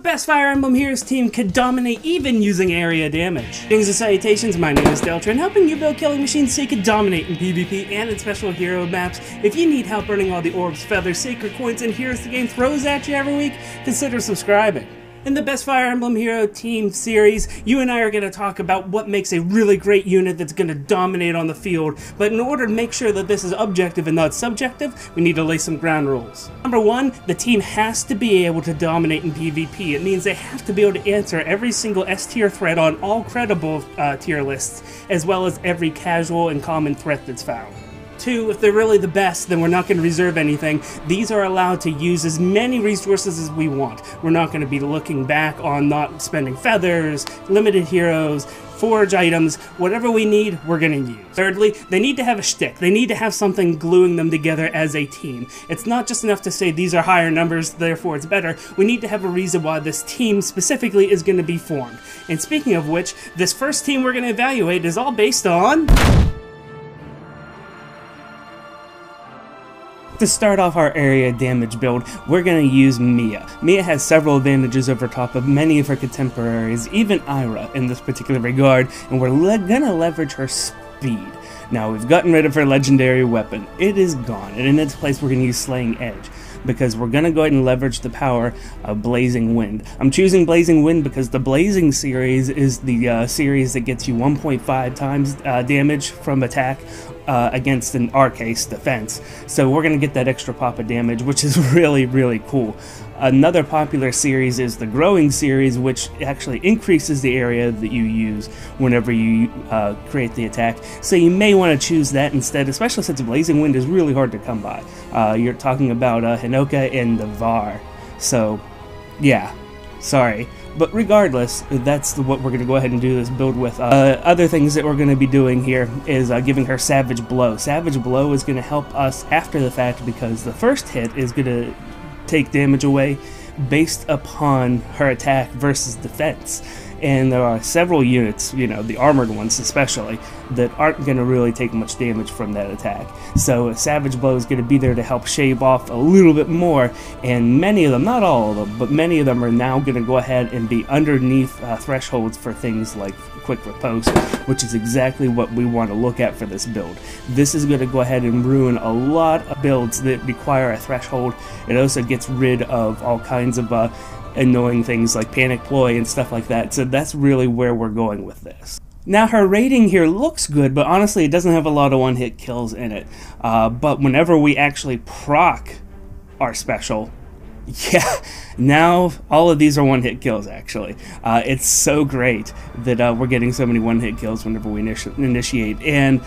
best Fire Emblem Heroes team could dominate even using area damage. Greetings and salutations, my name is Delthea, happing you build killing machines so you can dominate in PvP and in special hero maps. If you need help earning all the orbs, feathers, sacred coins, and heroes the game throws at you every week, consider subscribing. In the Best Fire Emblem Hero Team series, you and I are going to talk about what makes a really great unit that's going to dominate on the field, but in order to make sure that this is objective and not subjective, we need to lay some ground rules. Number one, the team has to be able to dominate in PvP. It means they have to be able to answer every single S tier threat on all credible tier lists, as well as every casual and common threat that's found. Two, if they're really the best, then we're not going to reserve anything. These are allowed to use as many resources as we want. We're not going to be looking back on not spending feathers, limited heroes, forge items, whatever we need, we're going to use. Thirdly, they need to have a shtick. They need to have something gluing them together as a team. It's not just enough to say these are higher numbers, therefore it's better. We need to have a reason why this team specifically is going to be formed. And speaking of which, this first team we're going to evaluate is all based on... To start off our area damage build, we're going to use Mia. Mia has several advantages over top of many of her contemporaries, even Ira in this particular regard, and we're going to leverage her speed. Now, we've gotten rid of her legendary weapon. It is gone, and in its place we're going to use Slaying Edge, because we're going to go ahead and leverage the power of Blazing Wind. I'm choosing Blazing Wind because the Blazing series is the series that gets you 1.5 times damage from attack against, in our case, defense. So we're going to get that extra pop of damage, which is really, really cool. Another popular series is the Growing series, which actually increases the area that you use whenever you create the attack. So you may want to choose that instead, especially since Blazing Wind is really hard to come by. You're talking about Hinoka and the Var. So, yeah, sorry. But regardless, that's what we're going to go ahead and do this build with. Other things that we're going to be doing here is giving her Savage Blow. Savage Blow is going to help us after the fact because the first hit is going to take damage away based upon her attack versus defense. And there are several units, you know, the armored ones especially, that aren't going to really take much damage from that attack. So Savage Blow is going to be there to help shave off a little bit more, and many of them, not all of them, but many of them are now going to go ahead and be underneath thresholds for things like Quick Riposte, which is exactly what we want to look at for this build. This is going to go ahead and ruin a lot of builds that require a threshold. It also gets rid of all kinds of annoying things like Panic Ploy and stuff like that, so that's really where we're going with this. Now her rating here looks good, but honestly it doesn't have a lot of one-hit kills in it. But whenever we actually proc our special, yeah, now all of these are one-hit kills actually. It's so great that we're getting so many one-hit kills whenever we initiate, and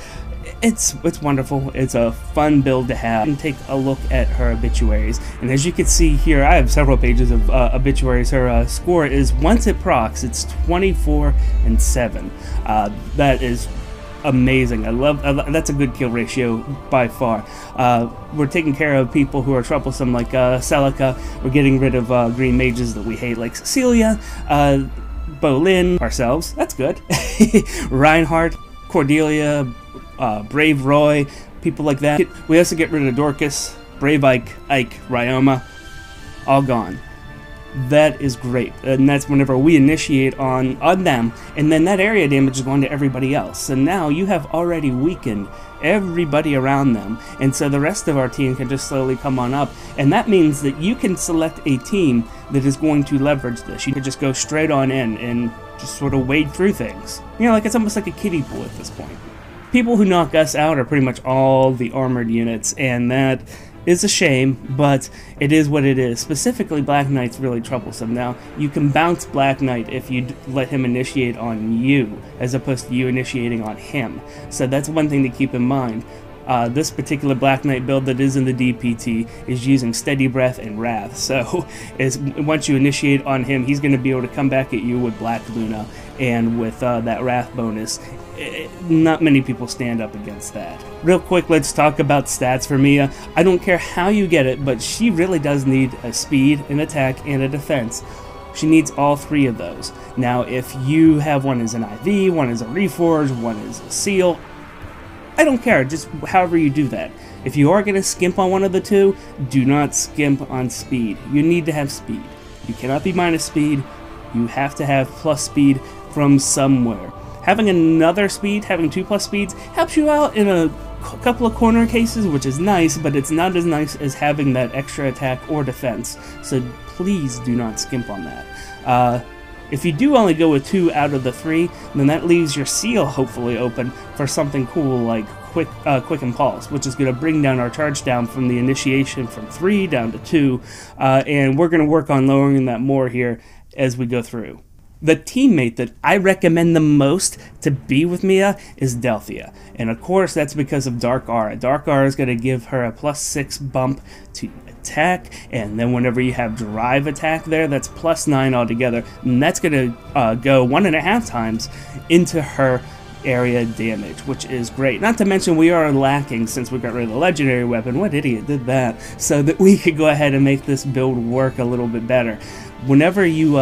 it's wonderful. It's a fun build to have. And take a look at her obituaries, and as you can see here, I have several pages of obituaries. Her score is, once it procs, it's 24 and 7. That is amazing. I love that's a good kill ratio by far. We're taking care of people who are troublesome like Celica. We're getting rid of green mages that we hate like Cecilia, Bolin, ourselves, that's good, Reinhardt, Cordelia, Brave Roy, people like that. We also get rid of Dorcas, Brave Ike, Ryoma, all gone. That is great, and that's whenever we initiate on them, and then that area damage is going to everybody else. So now you have already weakened everybody around them, and so the rest of our team can just slowly come on up, and that means that you can select a team that is going to leverage this. You can just go straight on in and just sort of wade through things. You know, like it's almost like a kiddie pool at this point. People who knock us out are pretty much all the armored units, and that is a shame, but it is what it is. Specifically, Black Knight's really troublesome. Now, you can bounce Black Knight if you let him initiate on you, as opposed to you initiating on him. So that's one thing to keep in mind. This particular Black Knight build that is in the DPT is using Steady Breath and Wrath, so once you initiate on him, he's going to be able to come back at you with Black Luna, and with that Wrath bonus, not many people stand up against that. Real quick, let's talk about stats for Mia. I don't care how you get it, but she really does need a speed, an attack, and a defense. She needs all three of those. Now, if you have one as an IV, one as a Reforge, one as a Seal, I don't care, just however you do that. If you are going to skimp on one of the two, do not skimp on speed. You need to have speed. You cannot be minus speed. You have to have plus speed from somewhere. Having another speed, having 2+ speeds, helps you out in a couple of corner cases, which is nice, but it's not as nice as having that extra attack or defense. So please do not skimp on that. If you do only go with 2 out of the 3, then that leaves your seal hopefully open for something cool like Quick Impulse, which is going to bring down our charge down from the initiation from 3 down to 2, and we're going to work on lowering that more here as we go through. The teammate that I recommend the most to be with Mia is Delthea, and of course that's because of Dark Aura. Dark Aura is going to give her a +6 bump to attack, and then whenever you have drive attack there, that's +9 altogether, and that's going to go 1.5 times into her area damage, which is great. Not to mention we are lacking, since we got rid of the legendary weapon, what idiot did that, so that we could go ahead and make this build work a little bit better. Whenever you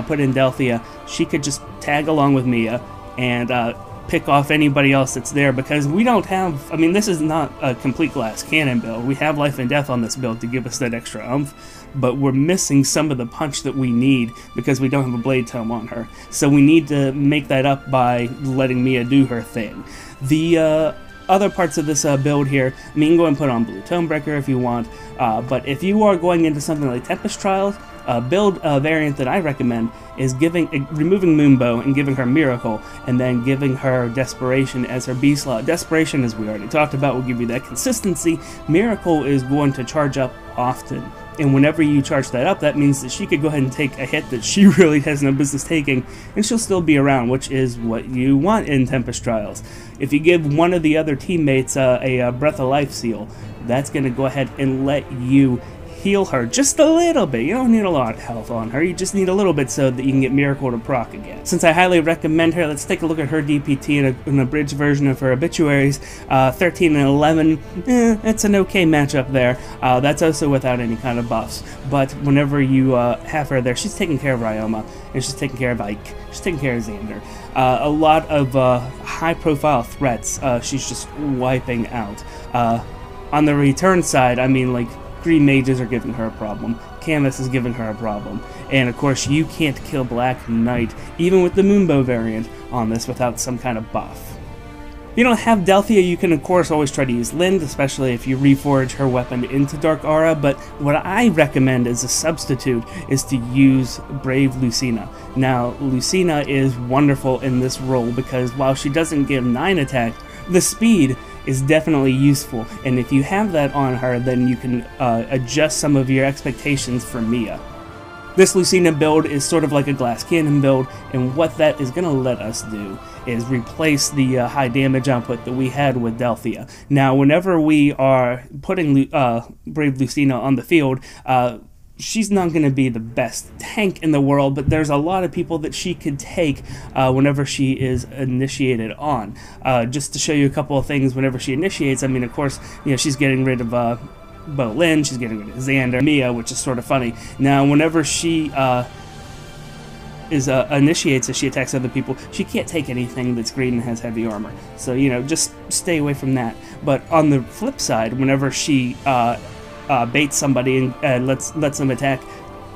put in Delthea, she could just tag along with Mia and pick off anybody else that's there, because we don't have, I mean, this is not a complete glass cannon build. We have life and death on this build to give us that extra oomph, but we're missing some of the punch that we need because we don't have a blade tome on her. So we need to make that up by letting Mia do her thing. The other parts of this build here, I mean, you can go and put on Blue Tomebreaker if you want, but if you are going into something like Tempest Trials, build variant that I recommend is removing Moonbow and giving her Miracle, and then giving her Desperation as her B slot. Desperation, as we already talked about, will give you that consistency. Miracle is going to charge up often, and whenever you charge that up, that means that she could go ahead and take a hit that she really has no business taking, and she'll still be around, which is what you want in Tempest Trials. If you give one of the other teammates a Breath of Life seal, that's going to go ahead and let you heal her just a little bit. You don't need a lot of health on her, you just need a little bit so that you can get Miracle to proc again. Since I highly recommend her, let's take a look at her DPT in an abridged version of her obituaries. 13 and 11, it's an okay matchup there. That's also without any kind of buffs, but whenever you have her there, she's taking care of Ryoma, and she's taking care of Ike, she's taking care of Xander. A lot of high profile threats she's just wiping out. On the return side, I mean, like, Green Mages are giving her a problem, Canvas is giving her a problem, and of course you can't kill Black Knight, even with the Moonbow variant on this, without some kind of buff. If you don't have Delthea, you can of course always try to use Lind, especially if you reforge her weapon into Dark Aura, but what I recommend as a substitute is to use Brave Lucina. Now, Lucina is wonderful in this role because while she doesn't give 9 attack, the speed is definitely useful, and if you have that on her, then you can adjust some of your expectations for Mia. This Lucina build is sort of like a glass cannon build, and what that is going to let us do is replace the high damage output that we had with Delthea. Now, whenever we are putting Brave Lucina on the field, she's not going to be the best tank in the world, but there's a lot of people that she could take whenever she is initiated on. Just to show you a couple of things, whenever she initiates, I mean, of course, you know, she's getting rid of Bolin, she's getting rid of Xander, Mia, which is sort of funny. Now, whenever she initiates as she attacks other people, she can't take anything that's green and has heavy armor. So, you know, just stay away from that. But on the flip side, whenever she baits somebody and lets them attack,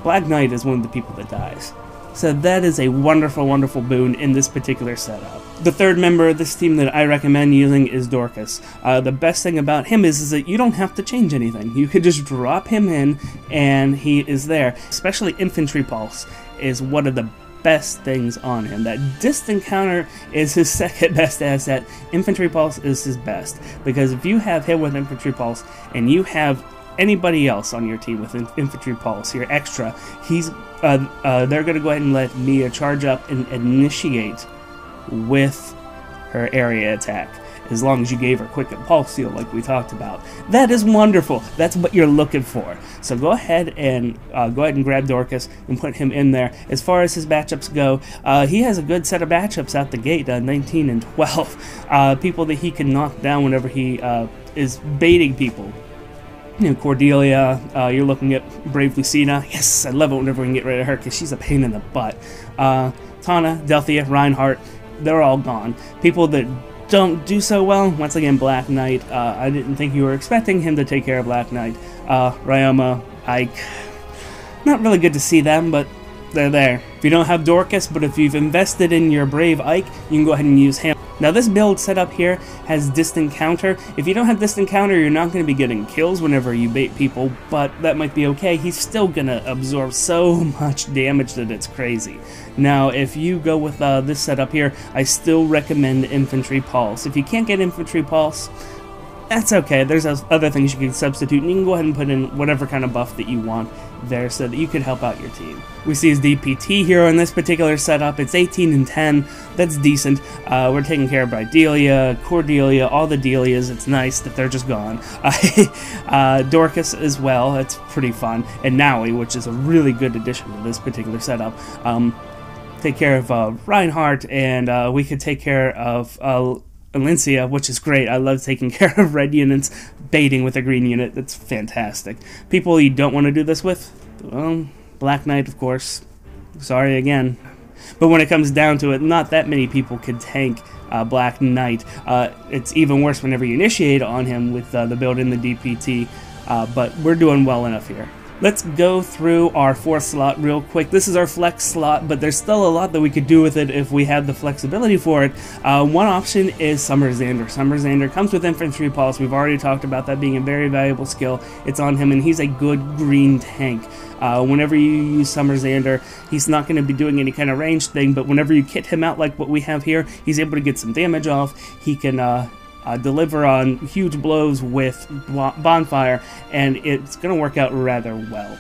Black Knight is one of the people that dies. So that is a wonderful, wonderful boon in this particular setup. The third member of this team that I recommend using is Dorcas. The best thing about him is that you don't have to change anything. You could just drop him in and he is there. Especially Infantry Pulse is one of the best things on him. That distant counter is his second best asset. Infantry Pulse is his best, because if you have him with Infantry Pulse and you have anybody else on your team with Infantry Pulse, your extra, they're going to go ahead and let Mia charge up and initiate with her area attack, as long as you gave her Quick Impulse seal like we talked about. That is wonderful. That's what you're looking for. So go ahead and grab Dorcas and put him in there. As far as his matchups go, he has a good set of matchups out the gate, 19 and 12. People that he can knock down whenever he is baiting people. You know, Cordelia, you're looking at Brave Lucina. Yes, I love it whenever we can get rid of her because she's a pain in the butt. Tana, Delthea, Reinhardt, they're all gone. People that don't do so well, once again, Black Knight. I didn't think you were expecting him to take care of Black Knight. Ryoma, Ike. Not really good to see them, but they're there. If you don't have Dorcas, but if you've invested in your brave Ike, you can go ahead and use him. Now this build setup here has distant counter. If you don't have distant counter, you're not going to be getting kills whenever you bait people, but that might be okay. He's still going to absorb so much damage that it's crazy. Now if you go with this setup here, I still recommend Infantry Pulse. If you can't get Infantry Pulse, that's okay. There's other things you can substitute, and you can go ahead and put in whatever kind of buff that you want there so that you could help out your team. We see his DPT hero in this particular setup. It's 18 and 10. That's decent. We're taken care of by Delia, Cordelia, all the Delias. It's nice that they're just gone. Dorcas as well. It's pretty fun. And Naui, which is a really good addition to this particular setup. Take care of Reinhardt, and we could take care of Valencia, which is great. I love taking care of red units, baiting with a green unit. That's fantastic. People you don't want to do this with? Well, Black Knight, of course. Sorry again. But when it comes down to it, not that many people could tank Black Knight. It's even worse whenever you initiate on him with the build in the DPT, but we're doing well enough here. Let's go through our 4th slot real quick. This is our flex slot, but there's still a lot that we could do with it if we had the flexibility for it. One option is Summer Xander. Summer Xander comes with Infantry Pulse. We've already talked about that being a very valuable skill. It's on him, and he's a good green tank. Whenever you use Summer Xander, he's not going to be doing any kind of ranged thing, but whenever you kit him out like what we have here, he's able to get some damage off. He can deliver on huge blows with Bonfire, and it's going to work out rather well.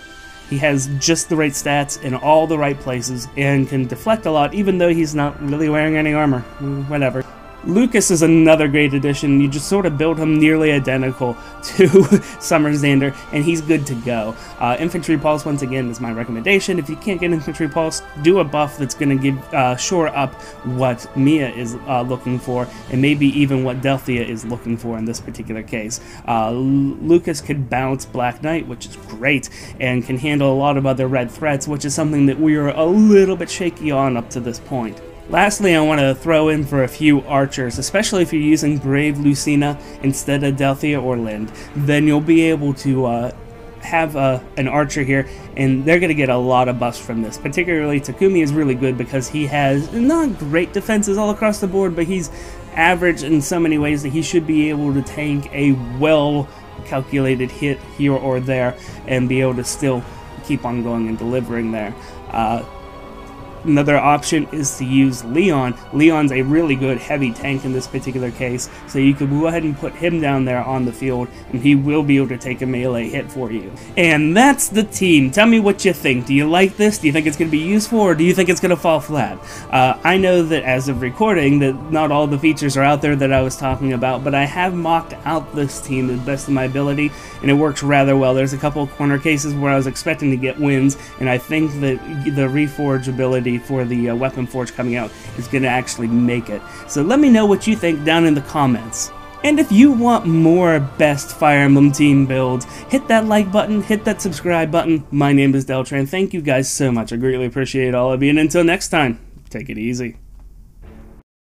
He has just the right stats in all the right places and can deflect a lot, even though he's not really wearing any armor. Whatever. Lucas is another great addition. You just sort of build him nearly identical to Summer Xander, and he's good to go. Infantry Pulse, once again, is my recommendation. If you can't get Infantry Pulse, do a buff that's going to give shore up what Mia is looking for, and maybe even what Delthea is looking for in this particular case. Lucas could bounce Black Knight, which is great, and can handle a lot of other red threats, which is something that we are a little bit shaky on up to this point. Lastly, I want to throw in for a few archers, especially if you're using Brave Lucina instead of Delthea or Lind. Then you'll be able to have an archer here, and they're going to get a lot of buffs from this. Particularly, Takumi is really good because he has not great defenses all across the board, but he's average in so many ways that he should be able to tank a well-calculated hit here or there and be able to still keep on going and delivering there. Another option is to use Leon. Leon's a really good heavy tank in this particular case, so you could go ahead and put him down there on the field, and he will be able to take a melee hit for you. And that's the team. Tell me what you think. Do you like this? Do you think it's going to be useful, or do you think it's going to fall flat? I know that as of recording that not all the features are out there that I was talking about, but I have mocked out this team to the best of my ability, and it works rather well. There's a couple of corner cases where I was expecting to get wins, and I think that the Reforge ability for the Weapon Forge coming out is going to actually make it. So let me know what you think down in the comments. And if you want more best Fire Emblem team builds, hit that like button, hit that subscribe button. My name is Deltran. Thank you guys so much. I greatly appreciate all of you, and until next time, take it easy.